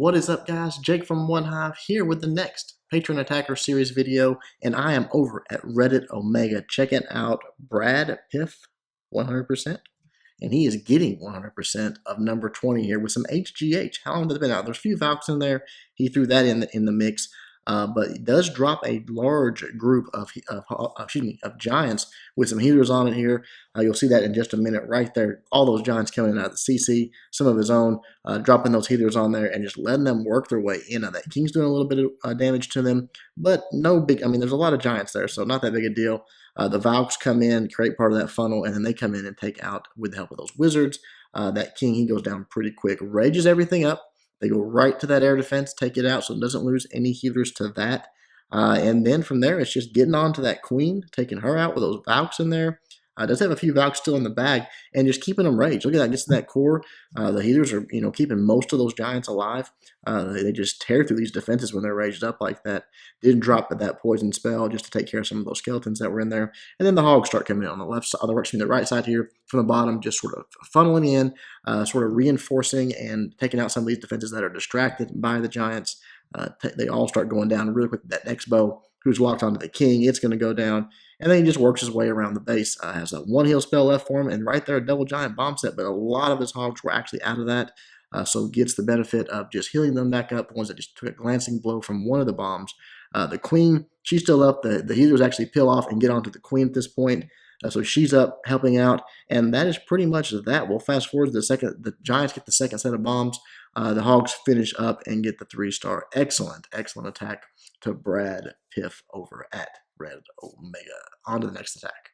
What is up, guys? Jake from OneHive here with the next Patron Attacker series video, and I am over at Reddit Omega checking out Brad Piff 100%, and he is getting 100% of number 20 here with some HGH. How long has it been out? There's a few Valks in there. He threw that in the mix. But it does drop a large group of giants with some healers on it here. You'll see that in just a minute right there. All those giants coming out of the CC, some of his own, dropping those healers on there and just letting them work their way in. Now that King's doing a little bit of damage to them, but no big, I mean, there's a lot of giants there, so not that big a deal. The Valks come in, create part of that funnel, and then they come in and take out, with the help of those wizards, that King. He goes down pretty quick, rages everything up. They go right to that air defense, take it out so it doesn't lose any healers to that. And then from there, it's just getting on to that queen, taking her out with those Valks in there. Does have a few Valks still in the bag, and just keeping them raged. Look at that, gets to that core. The healers are, keeping most of those giants alive. They just tear through these defenses when they're raged up like that. Didn't drop that poison spell just to take care of some of those skeletons that were in there. And then the hogs start coming in on the left side, the right side here from the bottom, just sort of funneling in, sort of reinforcing and taking out some of these defenses that are distracted by the giants. They all start going down really quick. That next bow, who's locked onto the king, it's going to go down. And then he just works his way around the base. Has a one heal spell left for him, and right there a double giant bomb set, but a lot of his hogs were actually out of that. So gets the benefit of just healing them back up, the ones that just took a glancing blow from one of the bombs. The queen, she's still up. The healers actually peel off and get onto the queen at this point. So she's up helping out, and that is pretty much that. We'll fast forward to the Giants get the second set of bombs. The Hogs finish up and get the 3-star. Excellent attack to Brad Piff over at Red Omega. On to the next attack.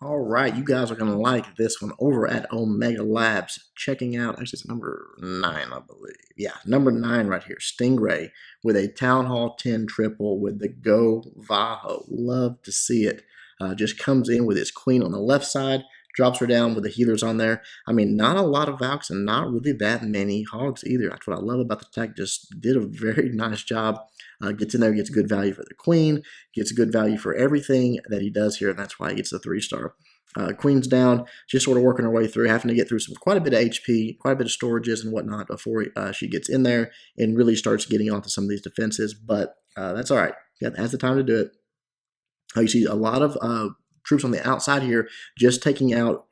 All right, you guys are going to like this one over at Omega Labs. Checking out, actually it's number 9, I believe. Yeah, number 9 right here. Stingray with a Town Hall 10 triple with the Go Vaho. Love to see it. Just comes in with his queen on the left side, drops her down with the healers on there. I mean, not a lot of Valks and not really that many hogs either. That's what I love about the attack. Just did a very nice job. Gets in there, gets good value for the queen, gets good value for everything that he does here, and that's why he gets the 3-star. Queen's down, just sort of working her way through, having to get through quite a bit of HP, quite a bit of storages and whatnot before she gets in there and really starts getting onto some of these defenses, but that's all right. Yeah, has the time to do it. You see a lot of troops on the outside here just taking out,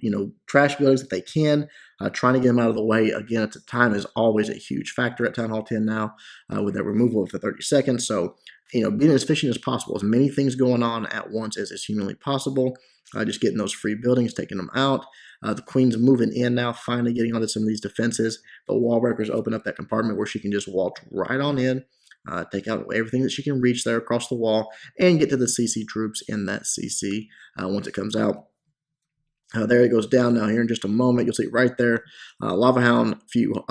trash buildings that they can, trying to get them out of the way. Again, at the time is always a huge factor at Town Hall 10 now with that removal of the 30 seconds. So, being as efficient as possible, as many things going on at once as is humanly possible. Just getting those free buildings, taking them out. The queen's moving in now, finally getting onto some of these defenses. The wall breakers open up that compartment where she can just waltz right on in. Take out everything that she can reach there across the wall and get to the CC troops in that CC once it comes out. There it goes down now here in just a moment. You'll see right there. Lava Hound, a few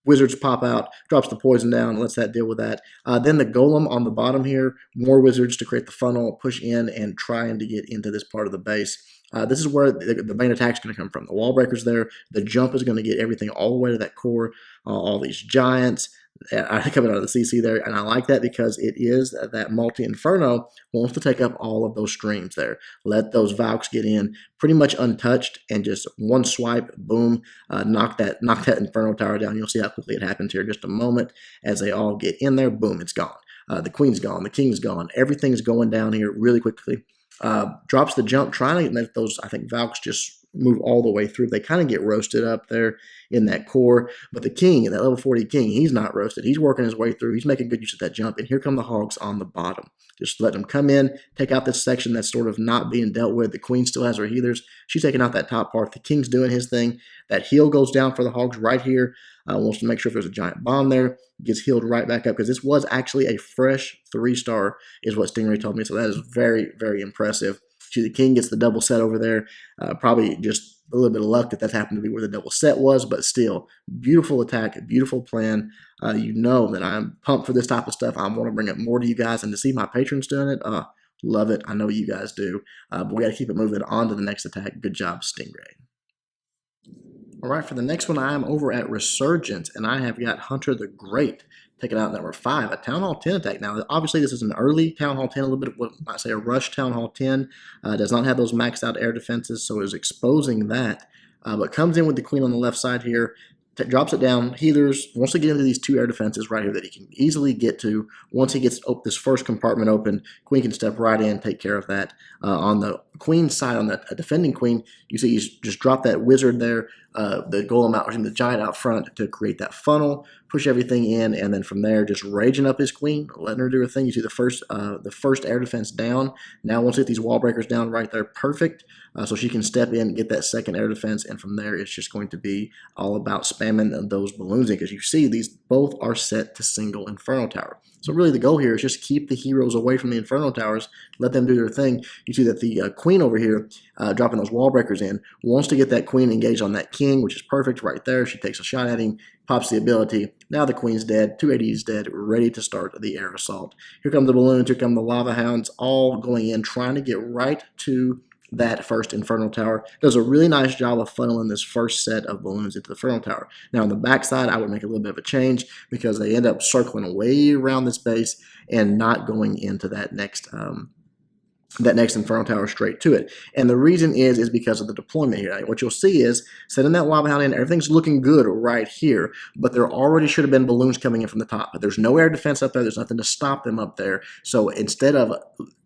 wizards pop out, drops the poison down, lets that deal with that. Then the golem on the bottom here, more wizards to create the funnel, push in and trying to get into this part of the base. This is where the main attack is going to come from. The wall breakers there. The jump is going to get everything all the way to that core. All these giants coming out of the CC there, and I like that because it is that multi-inferno wants to take up all of those streams there. Let those Valks get in pretty much untouched, and just one swipe, boom, knock that inferno tower down. You'll see how quickly it happens here in just a moment as they all get in there. Boom, it's gone. The queen's gone. The king's gone. Everything's going down here really quickly. Drops the jump, trying to let those, I think, Valks just move all the way through. They kind of get roasted up there in that core, but the king, that level 40 king, he's not roasted. He's working his way through. He's making good use of that jump, and here come the hogs on the bottom. Just let them come in, take out this section that's sort of not being dealt with. The queen still has her healers. She's taking out that top part. The king's doing his thing. That heal goes down for the hogs right here. Wants to make sure if there's a giant bomb there, gets healed right back up, because this was actually a fresh 3-star is what Stingray told me, so that is very, very impressive. See, the king gets the double set over there. Probably just a little bit of luck that happened to be where the double set was, but still, beautiful attack, beautiful plan. You know that I'm pumped for this type of stuff. I want to bring it more to you guys, and to see my patrons doing it, love it. I know you guys do. But we got to keep it moving on to the next attack. Good job, Stingray. All right, for the next one, I am over at Resurgence, and I have got Hunter the Great taking out number 5, a Town Hall 10 attack. Now, obviously, this is an early Town Hall 10, a little bit of what I might say a rush Town Hall 10. Does not have those maxed out air defenses, so is exposing that. But comes in with the queen on the left side here, drops it down. Healers wants to get into these 2 air defenses right here that he can easily get to. Once he gets this first compartment open, Queen can step right in, take care of that. On the Queen's side, on the defending Queen, you see he's just dropped that wizard there, the golem out, the giant out front to create that funnel, push everything in, and then from there just raging up his Queen, letting her do her thing. You see the first air defense down. Now once we get these wall breakers down right there, perfect. So she can step in, get that second air defense, and from there it's just going to be all about spamming those balloons in, because you see these both are set to single Inferno Tower. So really the goal here is just keep the heroes away from the Inferno Towers, let them do their thing. You see that the Queen over here, dropping those wall breakers in, wants to get that Queen engaged on that King, which is perfect right there. She takes a shot at him, pops the ability. Now the Queen's dead, 280 is dead, ready to start the air assault. Here come the balloons, here come the lava hounds, all going in, trying to get right to that first Inferno Tower. Does a really nice job of funneling this first set of balloons into the Inferno Tower. Now on the backside, I would make a little bit of a change, because they end up circling way around this base and not going into that next Inferno Tower straight to it. And the reason is because of the deployment here. What you'll see is, setting that lava hound in, everything's looking good right here, but there already should have been balloons coming in from the top. But there's no air defense up there. There's nothing to stop them up there. So instead of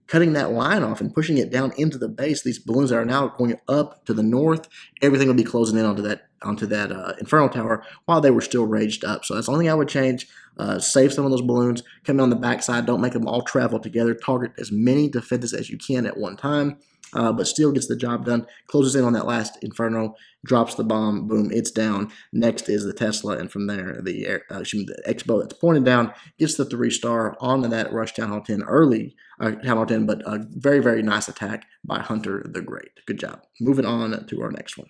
cutting that line off and pushing it down into the base, these balloons that are now going up to the north, everything will be closing in onto that Inferno Tower while they were still raged up. So that's the only thing I would change. Save some of those balloons, come in on the backside, don't make them all travel together, target as many defenses as you can at one time, but still gets the job done. Closes in on that last Inferno, drops the bomb, boom, it's down. Next is the Tesla, and from there, the X-bow that's pointed down gets the 3-star onto that Rush Town Hall 10 early, Town Hall 10, but a very, very nice attack by Hunter the Great. Good job. Moving on to our next one.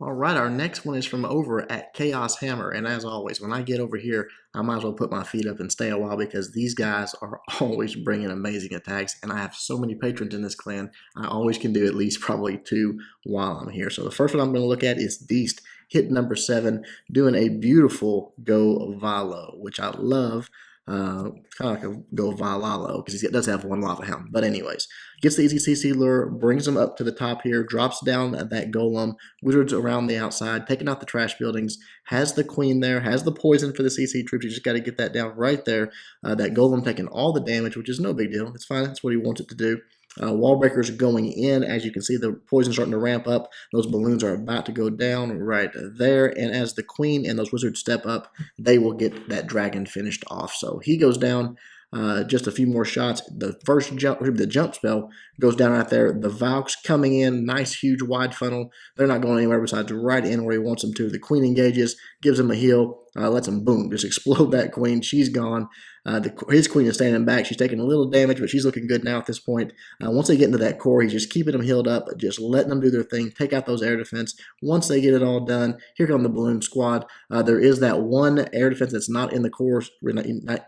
All right, our next one is from over at Chaos Hammer, and as always, when I get over here, I might as well put my feet up and stay a while, because these guys are always bringing amazing attacks, and I have so many patrons in this clan, I always can do at least probably 2 while I'm here. So the first one I'm going to look at is Deist, hit number 7, doing a beautiful Go Valo, which I love. Kind of like a Go Valalo, because he does have 1 lava hound. But anyways, gets the easy CC lure, brings him up to the top here, drops down that golem, wizards around the outside, taking out the trash buildings, has the Queen there, has the poison for the CC troops. You just got to get that down right there. That golem taking all the damage, which is no big deal. It's fine. That's what he wants it to do. Wall breakers going in. As you can see, the poison starting to ramp up. Those balloons are about to go down right there. And as the Queen and those wizards step up, they will get that dragon finished off. So he goes down. Just a few more shots. The first jump, the jump spell goes down right there. The Valks coming in, nice, huge, wide funnel. They're not going anywhere besides right in where he wants them to. The Queen engages, gives him a heal, lets him, boom, just explode that Queen. She's gone. His Queen is standing back. She's taking a little damage, but she's looking good now at this point. Once they get into that core, he's just keeping them healed up, just letting them do their thing, take out those air defense. Once they get it all done, here come the balloon squad. There is that 1 air defense that's not in the core, we're not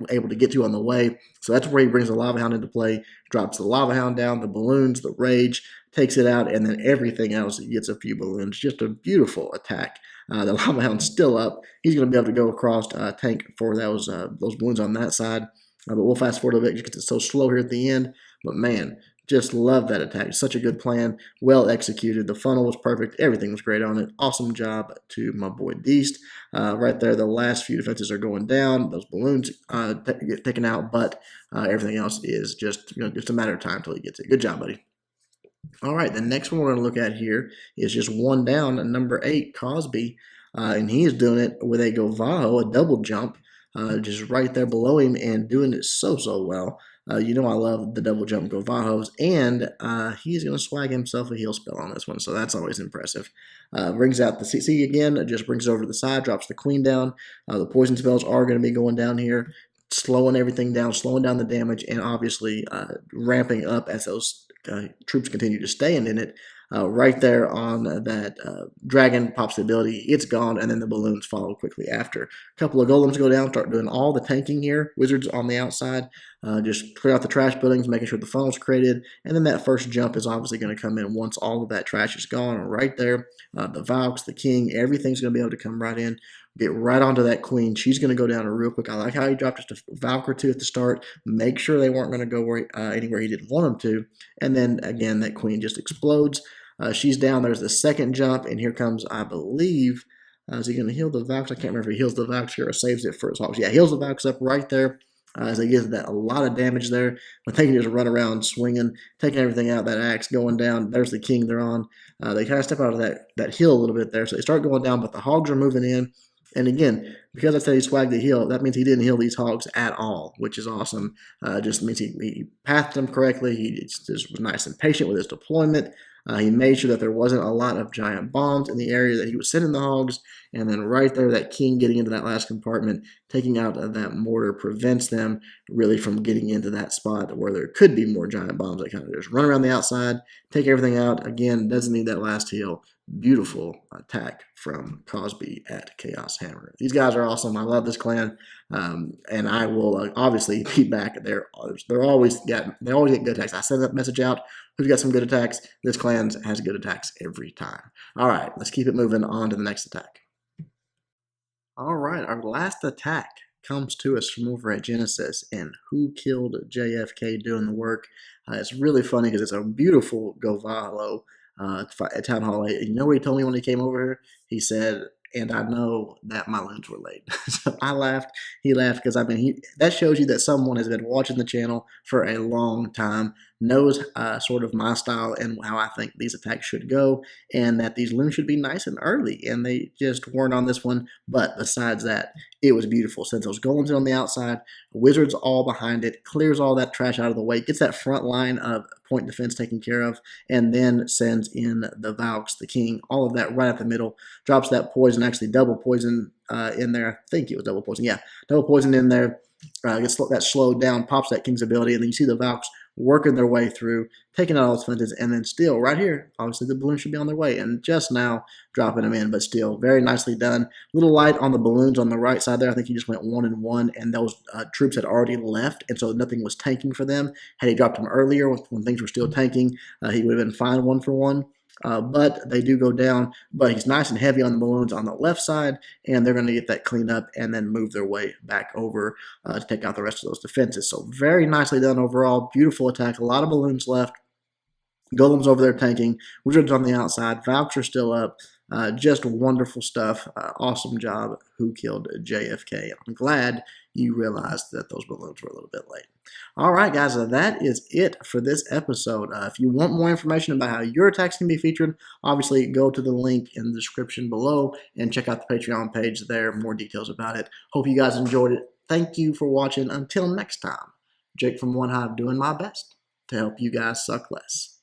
able to get to on the way. So that's where he brings the lava hound into play, drops the lava hound down, the balloons, the rage, takes it out, and then everything else, he gets a few balloons. Just a beautiful attack. The lava hound's still up. He's going to be able to go across tank for those balloons on that side. But we'll fast forward a bit because it's so slow here at the end. But man, just love that attack. Such a good plan. Well executed. The funnel was perfect. Everything was great on it. Awesome job to my boy Deist. Right there, the last few defenses are going down. Those balloons get taken out, but everything else is just just a matter of time until he gets it. Good job, buddy. All right, the next one we're going to look at here is just 1 down, number 8, Cosby, and he is doing it with a Govaho, a double jump, just right there below him, and doing it so well. I love the double jump Govahos, and he's going to swag himself a heal spell on this one, so that's always impressive. Brings out the CC again, just brings it over to the side, drops the Queen down. The poison spells are going to be going down here, slowing everything down, slowing down the damage, and obviously ramping up as those troops continue to stay in it. Right there on that dragon pops the ability, it's gone, and then the balloons follow quickly after. A couple of golems go down, start doing all the tanking here. Wizards on the outside, just clear out the trash buildings, making sure the funnel's created, and then that first jump is obviously going to come in once all of that trash is gone. Right there, the Valks, the King, everything's going to be able to come right in. Get right onto that Queen. She's going to go down real quick. I like how he dropped just a Valk or 2 at the start. Make sure they weren't going to go anywhere he didn't want them to. And then, again, that Queen just explodes. She's down. There's the second jump, and here comes, I believe, Is he going to heal the Valks? I can't remember if he heals the Valks here or saves it for his Hawks. Yeah, heals the Valks up right there. As they get that a lot of damage there, but they can just run around swinging, taking everything out. That axe going down. There's the king they're on. They kind of step out of that hill a little bit there, so they start going down. But the hogs are moving in, and again, because I said he swagged the heal, that means he didn't heal these hogs at all, which is awesome. Just means he pathed them correctly. He just was nice and patient with his deployment. He made sure that there wasn't a lot of giant bombs in the area that he was sending the hogs. And then right there, that king getting into that last compartment, taking out that mortar prevents them really from getting into that spot where there could be more giant bombs that kind of just run around the outside, take everything out. Again, doesn't need that last heal. Beautiful attack from Cosby at Chaos Hammer. These guys are awesome. I love this clan, and I will obviously be back. They always get good attacks. I send that message out. Who's got some good attacks? This clan has good attacks every time. All right, let's keep it moving on to the next attack. All right, our last attack comes to us from over at Genesis, and who killed JFK doing the work? It's really funny because it's a beautiful Govalo at Town Hall 8. You know what he told me when he came over here? He said, and I know that my loons were late. So I laughed. He laughed because, I mean, that shows you that someone has been watching the channel for a long time, knows sort of my style and how I think these attacks should go, and that these loons should be nice and early, and they just weren't on this one. But besides that, it was beautiful. Since those golems on the outside, wizards all behind it, clears all that trash out of the way, gets that front line of point defense taken care of, and then sends in the Valks, the king, all of that right at the middle, drops that poison, actually double poison in there. I think it was double poison. Yeah, double poison in there. Gets that slowed down, pops that king's ability, and then you see the Valks working their way through, taking out all those flinches, and then still right here, obviously the balloons should be on their way, and just now dropping them in, but still very nicely done. A little light on the balloons on the right side there. I think he just went 1-1, and those troops had already left, and so nothing was tanking for them. Had he dropped them earlier when things were still tanking, he would have been fine 1-for-1. But they do go down, but he's nice and heavy on the balloons on the left side, and they're going to get that cleaned up and then move their way back over to take out the rest of those defenses. So very nicely done overall. Beautiful attack. A lot of balloons left. Golems over there tanking. Wizards on the outside. Valks are still up. Just wonderful stuff. Awesome job. Who killed JFK? I'm glad you realized that those balloons were a little bit late. All right, guys, that is it for this episode. If you want more information about how your attacks can be featured, obviously go to the link in the description below and check out the Patreon page there. More details about it. Hope you guys enjoyed it. Thank you for watching. Until next time, Jake from OneHive doing my best to help you guys suck less.